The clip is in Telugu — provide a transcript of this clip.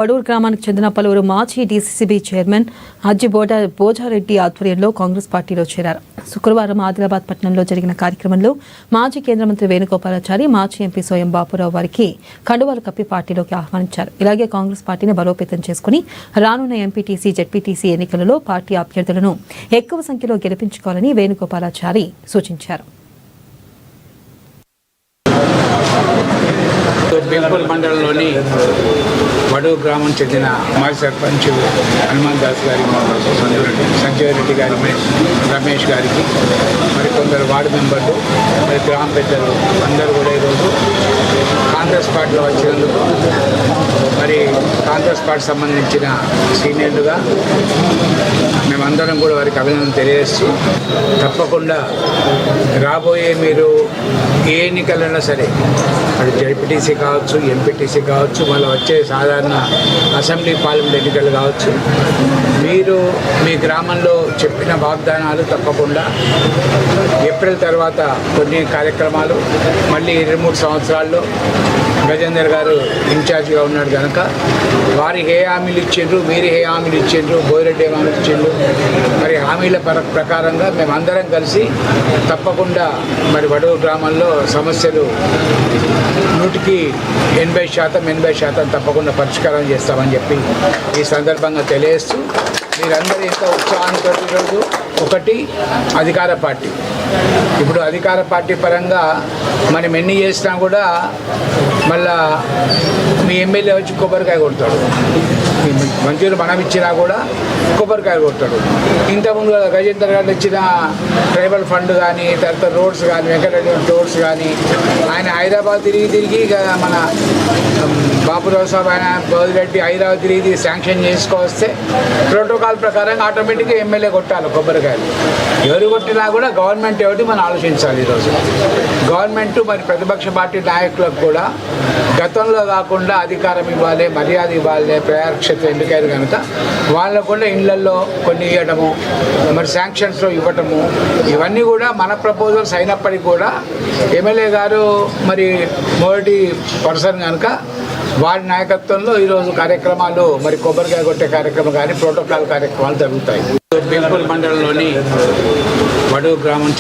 వడూరు గ్రామానికి చెందిన పలువురు మాజీ డీసీసీబీ చైర్మన్ హజ్జీ బోజారెడ్డి ఆధ్వర్యంలో కాంగ్రెస్ పార్టీలో చేరారు. శుక్రవారం ఆదిలాబాద్ పట్టణంలో జరిగిన కార్యక్రమంలో మాజీ కేంద్ర మంత్రి వేణుగోపాలాచారి, మాజీ ఎంపీ స్వయం బాపురావు వారికి కండువాలు కప్పి పార్టీలోకి ఆహ్వానించారు. ఇలాగే కాంగ్రెస్ పార్టీని బలోపేతం చేసుకుని రానున్న ఎంపీటీసీ, జెడ్పీటీసీ ఎన్నికలలో పార్టీ అభ్యర్థులను ఎక్కువ సంఖ్యలో గెలిపించుకోవాలని వేణుగోపాలాచారి సూచించారు. బీర్పూర్ మండలంలోని వడూరు గ్రామం చెందిన మాజీ సర్పంచ్ హనుమాన్ దాస్ గారి సంజయ్ రెడ్డి గారి రమేష్ గారికి మరి కొందరు వార్డు మెంబర్లు మరి గ్రామ పెద్దలు అందరూ కూడా ఈరోజు కాంగ్రెస్ పార్టీలో వచ్చినందుకు మరి కాంగ్రెస్ పార్టీ సంబంధించిన సీనియర్లుగా మేమందరం కూడా వారికి అభినందన తెలియజేస్తూ తప్పకుండా రాబోయే మీరు ఏ ఎన్నికలైనా సరే అది జెడ్పీటీసీ కావచ్చు, ఎంపీటీసీ కావచ్చు, మళ్ళీ వచ్చే సాధారణ అసెంబ్లీ పార్లమెంట్ ఎన్నికలు కావచ్చు, మీరు మీ గ్రామంలో చెప్పిన వాగ్దానాలు తప్పకుండా ఏప్రిల్ తర్వాత కొన్ని కార్యక్రమాలు మళ్ళీ 23 సంవత్సరాల్లో గజేందర్ గారు ఇన్ఛార్జిగా ఉన్నాడు కనుక వారికి ఏ హామీలు ఇచ్చిండ్రు, మీరు ఏ హామీలు ఇచ్చిండ్రు, బోయిరెడ్డి ఏ హామీలు ఇచ్చిండ్రు, మరి హామీల ప్రకారంగా మేమందరం కలిసి తప్పకుండా మరి వడూరు గ్రామంలో సమస్యలు 100కి 80% తప్పకుండా పరిష్కారం చేస్తామని చెప్పి ఈ సందర్భంగా తెలియజేస్తూ మీరందరూ ఇంత ఉత్సాహంతో ఈరోజు ఒకటి అధికార పార్టీ. ఇప్పుడు అధికార పార్టీ పరంగా మనం ఎన్ని చేసినా కూడా మళ్ళా మీ ఎమ్మెల్యే వచ్చి కొబ్బరికాయ కొడతాడు, మంత్రులు మనం ఇచ్చినా కూడా కొబ్బరికాయ కొడతాడు. ఇంతకుముందు గజేందర్ గారు ఇచ్చిన ట్రైబల్ ఫండ్ కానీ, తర్వాత రోడ్స్ కానీ, వెంకటరెడ్డి రోడ్స్ కానీ, ఆయన హైదరాబాద్ తిరిగి మన బాపురావు సాబ్ ఆయన బోదిరెడ్డి హైదరాబాద్ తిరిగి శాంక్షన్ చేసుకొస్తే ప్రోటోకాల్ ప్రకారంగా ఆటోమేటిక్గా ఎమ్మెల్యే కొట్టాలి కొబ్బరికాయలు. ఎవరు కొట్టినా కూడా గవర్నమెంట్ ఏమిటి మనం ఆలోచించాలి. ఈరోజు గవర్నమెంట్ మరి ప్రతిపక్ష పార్టీ నాయకులకు కూడా గతంలో కాకుండా అధికారం ఇవ్వాలి, మర్యాద ఇవ్వాలి, ప్రజాక్షేత్ర ఎన్నికలు కనుక వాళ్ళకు కూడా ఇళ్లలో కొన్ని ఇవ్వడము, మరి శాంక్షన్స్లో ఇవ్వటము, ఇవన్నీ కూడా మన ప్రపోజల్స్ అయినప్పటికీ కూడా ఎమ్మెల్యే గారు మరి మొదటి పర్సన్ కనుక వారి నాయకత్వంలో ఈరోజు కార్యక్రమాలు మరి కొబ్బరికాయ కొట్టే కార్యక్రమం కానీ ప్రోటోకాల్ కార్యక్రమాలు జరుగుతాయి. బీర్పూర్ మండలంలోని వడూరు గ్రామం